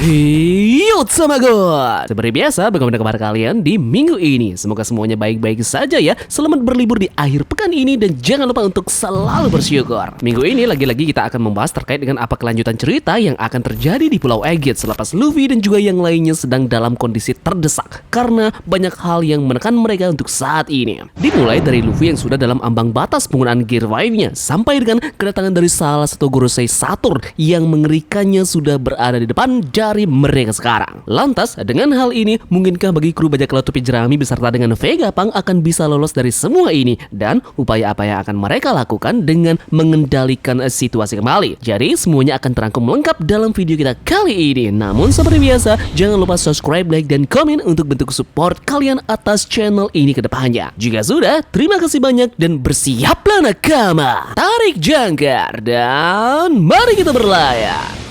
Yo sama gue. Seperti biasa, bagaimana kabar kalian di minggu ini? Semoga semuanya baik-baik saja ya. Selamat berlibur di akhir pekan ini dan jangan lupa untuk selalu bersyukur. Minggu ini lagi-lagi kita akan membahas terkait dengan apa kelanjutan cerita yang akan terjadi di Pulau Aegir selepas Luffy dan juga yang lainnya sedang dalam kondisi terdesak karena banyak hal yang menekan mereka untuk saat ini. Dimulai dari Luffy yang sudah dalam ambang batas penggunaan Gear 5-nya sampai dengan kedatangan dari salah satu Gorosei Saturn yang mengerikannya sudah berada di depan dari mereka sekarang. Lantas, dengan hal ini, mungkinkah bagi kru bajak laut topi jerami beserta dengan Vegapunk akan bisa lolos dari semua ini? Dan upaya apa yang akan mereka lakukan dengan mengendalikan situasi kembali? Jadi, semuanya akan terangkum lengkap dalam video kita kali ini. Namun, seperti biasa, jangan lupa subscribe, like, dan komen untuk bentuk support kalian atas channel ini ke depannya. Jika sudah, terima kasih banyak dan bersiaplah nakama. Tarik jangkar dan mari kita berlayar.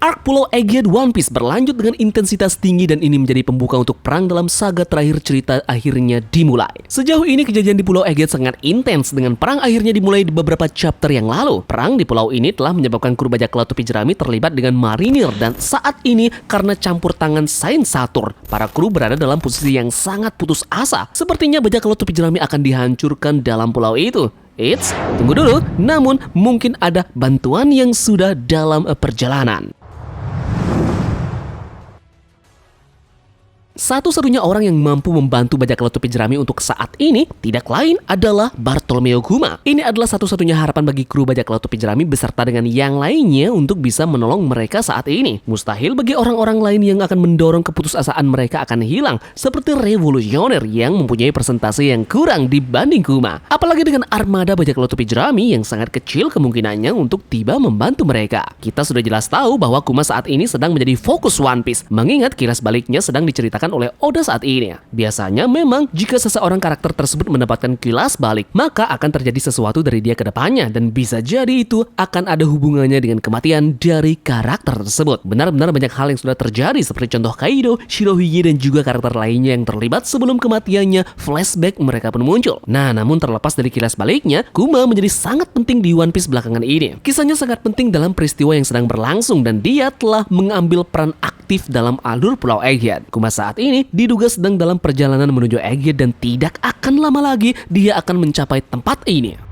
Arc Pulau Aegir One Piece berlanjut dengan intensitas tinggi dan ini menjadi pembuka untuk perang dalam saga terakhir cerita akhirnya dimulai. Sejauh ini kejadian di Pulau Aegir sangat intens dengan perang akhirnya dimulai di beberapa chapter yang lalu. Perang di pulau ini telah menyebabkan kru bajak laut topi jerami terlibat dengan marinir dan saat ini karena campur tangan Saint Saturn, para kru berada dalam posisi yang sangat putus asa. Sepertinya bajak laut topi jerami akan dihancurkan dalam pulau itu. Eits, tunggu dulu, namun mungkin ada bantuan yang sudah dalam perjalanan. Satu-satunya orang yang mampu membantu bajak laut topi jerami untuk saat ini tidak lain adalah Bartolomeo Kuma. Ini adalah satu-satunya harapan bagi kru bajak laut topi jerami beserta dengan yang lainnya untuk bisa menolong mereka saat ini. Mustahil bagi orang-orang lain yang akan mendorong keputusasaan mereka akan hilang, seperti revolusioner yang mempunyai persentase yang kurang dibanding Kuma. Apalagi dengan armada bajak laut topi jerami yang sangat kecil kemungkinannya untuk tiba membantu mereka. Kita sudah jelas tahu bahwa Kuma saat ini sedang menjadi fokus One Piece, mengingat kilas baliknya sedang diceritakan oleh Oda saat ini. Biasanya memang jika seseorang karakter tersebut mendapatkan kilas balik, maka akan terjadi sesuatu dari dia ke depannya dan bisa jadi itu akan ada hubungannya dengan kematian dari karakter tersebut. Benar-benar banyak hal yang sudah terjadi seperti contoh Kaido, Shirohige dan juga karakter lainnya yang terlibat sebelum kematiannya, flashback mereka pun muncul. Nah, namun terlepas dari kilas baliknya, Kuma menjadi sangat penting di One Piece belakangan ini. Kisahnya sangat penting dalam peristiwa yang sedang berlangsung dan dia telah mengambil peran aktif dalam alur Pulau Aegir. Kuma saat ini diduga sedang dalam perjalanan menuju Aegir dan tidak akan lama lagi dia akan mencapai tempat ini.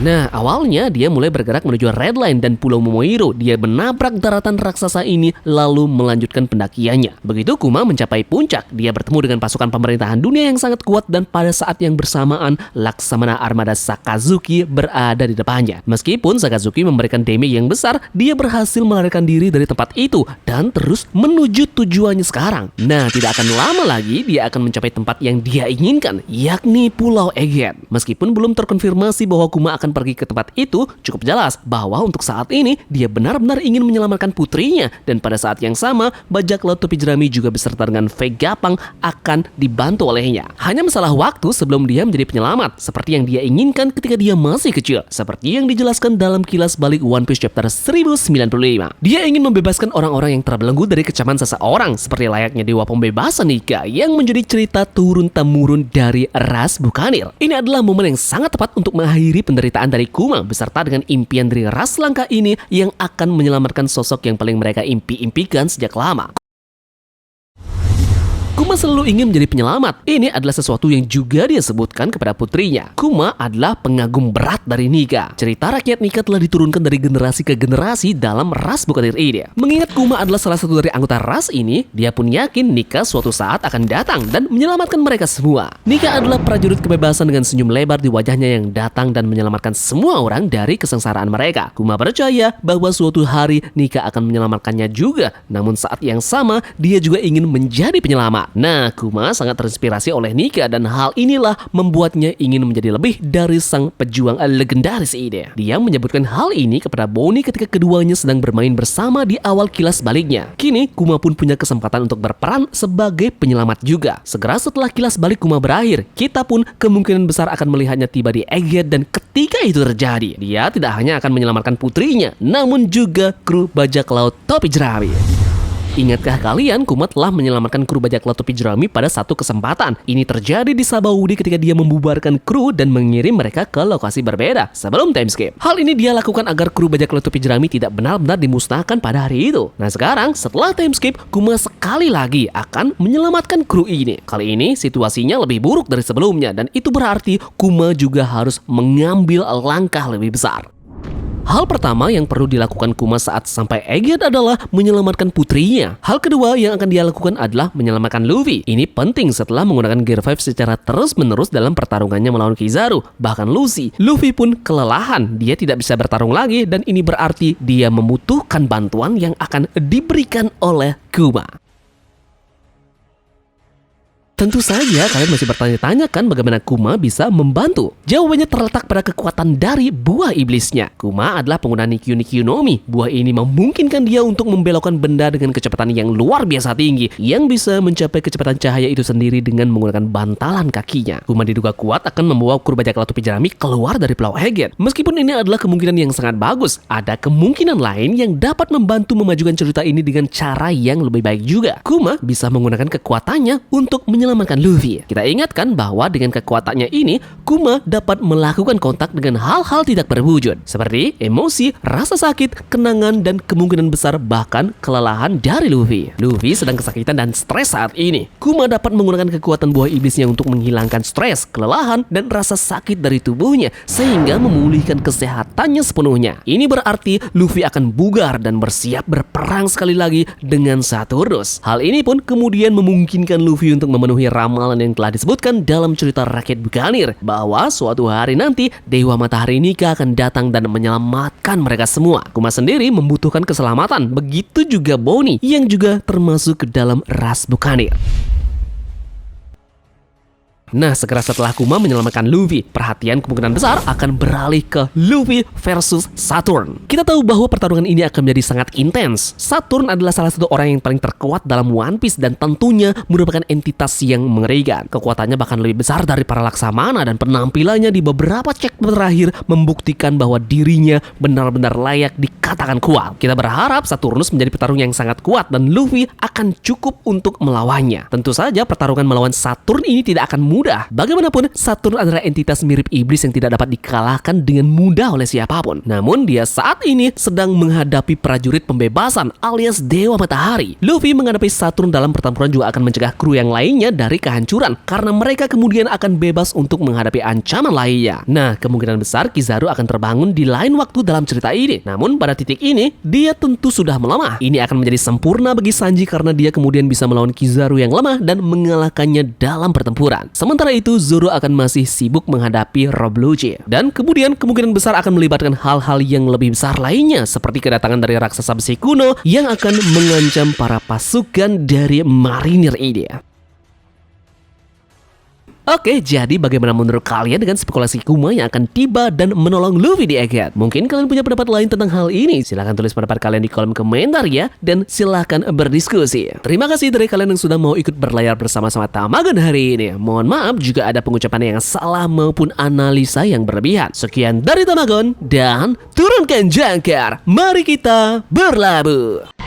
Nah, awalnya dia mulai bergerak menuju Red Line dan Pulau Momoiro. Dia menabrak daratan raksasa ini lalu melanjutkan pendakiannya. Begitu Kuma mencapai puncak, dia bertemu dengan pasukan pemerintahan dunia yang sangat kuat dan pada saat yang bersamaan Laksamana armada Sakazuki berada di depannya. Meskipun Sakazuki memberikan damage yang besar, dia berhasil melarikan diri dari tempat itu dan terus menuju tujuannya sekarang. Nah, tidak akan lama lagi dia akan mencapai tempat yang dia inginkan, yakni Pulau Aegir. Meskipun belum terkonfirmasi bahwa Kuma akan pergi ke tempat itu, cukup jelas bahwa untuk saat ini dia benar-benar ingin menyelamatkan putrinya dan pada saat yang sama bajak laut topi jerami juga beserta dengan Vegapunk akan dibantu olehnya. Hanya masalah waktu sebelum dia menjadi penyelamat seperti yang dia inginkan ketika dia masih kecil, seperti yang dijelaskan dalam kilas balik One Piece chapter 1095. Dia ingin membebaskan orang-orang yang terbelenggu dari kecaman seseorang seperti layaknya dewa pembebasan Nika yang menjadi cerita turun-temurun dari ras Buccaneer. Ini adalah momen yang sangat tepat untuk mengakhiri penderitaan dari Kuma beserta dengan impian dari ras langka ini yang akan menyelamatkan sosok yang paling mereka impi-impikan sejak lama. Kuma selalu ingin menjadi penyelamat. Ini adalah sesuatu yang juga dia sebutkan kepada putrinya. Kuma adalah pengagum berat dari Nika. Cerita rakyat Nika telah diturunkan dari generasi ke generasi dalam ras Buccaneer ini. Mengingat Kuma adalah salah satu dari anggota ras ini, dia pun yakin Nika suatu saat akan datang dan menyelamatkan mereka semua. Nika adalah prajurit kebebasan dengan senyum lebar di wajahnya yang datang dan menyelamatkan semua orang dari kesengsaraan mereka. Kuma percaya bahwa suatu hari Nika akan menyelamatkannya juga. Namun saat yang sama, dia juga ingin menjadi penyelamat. Nah, Kuma sangat terinspirasi oleh Nika dan hal inilah membuatnya ingin menjadi lebih dari sang pejuang legendaris ini. Dia menyebutkan hal ini kepada Bonnie ketika keduanya sedang bermain bersama di awal kilas baliknya. Kini, Kuma pun punya kesempatan untuk berperan sebagai penyelamat juga. Segera setelah kilas balik Kuma berakhir, kita pun kemungkinan besar akan melihatnya tiba di Aegir dan ketika itu terjadi, dia tidak hanya akan menyelamatkan putrinya, namun juga kru bajak laut topi jerami. Ingatkah kalian Kuma telah menyelamatkan kru bajak laut topi jerami pada satu kesempatan? Ini terjadi di Sabaudi ketika dia membubarkan kru dan mengirim mereka ke lokasi berbeda sebelum time skip. Hal ini dia lakukan agar kru bajak laut topi jerami tidak benar-benar dimusnahkan pada hari itu. Nah sekarang setelah time skip, Kuma sekali lagi akan menyelamatkan kru ini. Kali ini situasinya lebih buruk dari sebelumnya dan itu berarti Kuma juga harus mengambil langkah lebih besar. Hal pertama yang perlu dilakukan Kuma saat sampai Egghead adalah menyelamatkan putrinya. Hal kedua yang akan dia lakukan adalah menyelamatkan Luffy. Ini penting setelah menggunakan Gear 5 secara terus-menerus dalam pertarungannya melawan Kizaru. Bahkan Luffy pun kelelahan. Dia tidak bisa bertarung lagi dan ini berarti dia membutuhkan bantuan yang akan diberikan oleh Kuma. Tentu saja kalian masih bertanya-tanya kan bagaimana Kuma bisa membantu? Jawabannya terletak pada kekuatan dari buah iblisnya. Kuma adalah pengguna Nikyu no Mi. Buah ini memungkinkan dia untuk membelokkan benda dengan kecepatan yang luar biasa tinggi, yang bisa mencapai kecepatan cahaya itu sendiri dengan menggunakan bantalan kakinya. Kuma diduga kuat akan membawa kru bajak laut topi jerami keluar dari Pulau Egghead. Meskipun ini adalah kemungkinan yang sangat bagus, ada kemungkinan lain yang dapat membantu memajukan cerita ini dengan cara yang lebih baik juga. Kuma bisa menggunakan kekuatannya untuk menyelamatkan Luffy. Kita ingatkan bahwa dengan kekuatannya ini, Kuma dapat melakukan kontak dengan hal-hal tidak berwujud, seperti emosi, rasa sakit, kenangan, dan kemungkinan besar bahkan kelelahan dari Luffy. Luffy sedang kesakitan dan stres saat ini. Kuma dapat menggunakan kekuatan buah iblisnya untuk menghilangkan stres, kelelahan, dan rasa sakit dari tubuhnya, sehingga memulihkan kesehatannya sepenuhnya. Ini berarti Luffy akan bugar dan bersiap berperang sekali lagi dengan Saturnus. Hal ini pun kemudian memungkinkan Luffy untuk memenuhi ramalan yang telah disebutkan dalam cerita Rakyat Buccaneer bahwa suatu hari nanti Dewa Matahari Nika akan datang dan menyelamatkan mereka semua. Kuma sendiri membutuhkan keselamatan, begitu juga Bonnie yang juga termasuk ke dalam ras Buccaneer. Nah, segera setelah Kuma menyelamatkan Luffy, perhatian kemungkinan besar akan beralih ke Luffy versus Saturn. Kita tahu bahwa pertarungan ini akan menjadi sangat intens. Saturn adalah salah satu orang yang paling terkuat dalam One Piece dan tentunya merupakan entitas yang mengerikan. Kekuatannya bahkan lebih besar dari para Laksamana dan penampilannya di beberapa chapter terakhir membuktikan bahwa dirinya benar-benar layak dikatakan kuat. Kita berharap Saturnus menjadi petarung yang sangat kuat dan Luffy akan cukup untuk melawannya. Tentu saja pertarungan melawan Saturn ini tidak akan mudah. Bagaimanapun, Saturn adalah entitas mirip iblis yang tidak dapat dikalahkan dengan mudah oleh siapapun. Namun, dia saat ini sedang menghadapi prajurit pembebasan alias Dewa Matahari. Luffy menghadapi Saturn dalam pertempuran juga akan mencegah kru yang lainnya dari kehancuran, karena mereka kemudian akan bebas untuk menghadapi ancaman lainnya. Nah, kemungkinan besar Kizaru akan terbangun di lain waktu dalam cerita ini. Namun, pada titik ini, dia tentu sudah melemah. Ini akan menjadi sempurna bagi Sanji karena dia kemudian bisa melawan Kizaru yang lemah dan mengalahkannya dalam pertempuran. Sementara itu, Zoro akan masih sibuk menghadapi Rob Lucci. Dan kemudian kemungkinan besar akan melibatkan hal-hal yang lebih besar lainnya, seperti kedatangan dari raksasa besi kuno yang akan mengancam para pasukan dari marinir ini. Oke, jadi bagaimana menurut kalian dengan spekulasi Kuma yang akan tiba dan menolong Luffy di Egghead? Mungkin kalian punya pendapat lain tentang hal ini. Silahkan tulis pendapat kalian di kolom komentar ya, dan silahkan berdiskusi. Terima kasih dari kalian yang sudah mau ikut berlayar bersama-sama Tamagon hari ini. Mohon maaf jika ada pengucapan yang salah maupun analisa yang berlebihan. Sekian dari Tamagon, dan turunkan jangkar. Mari kita berlabuh.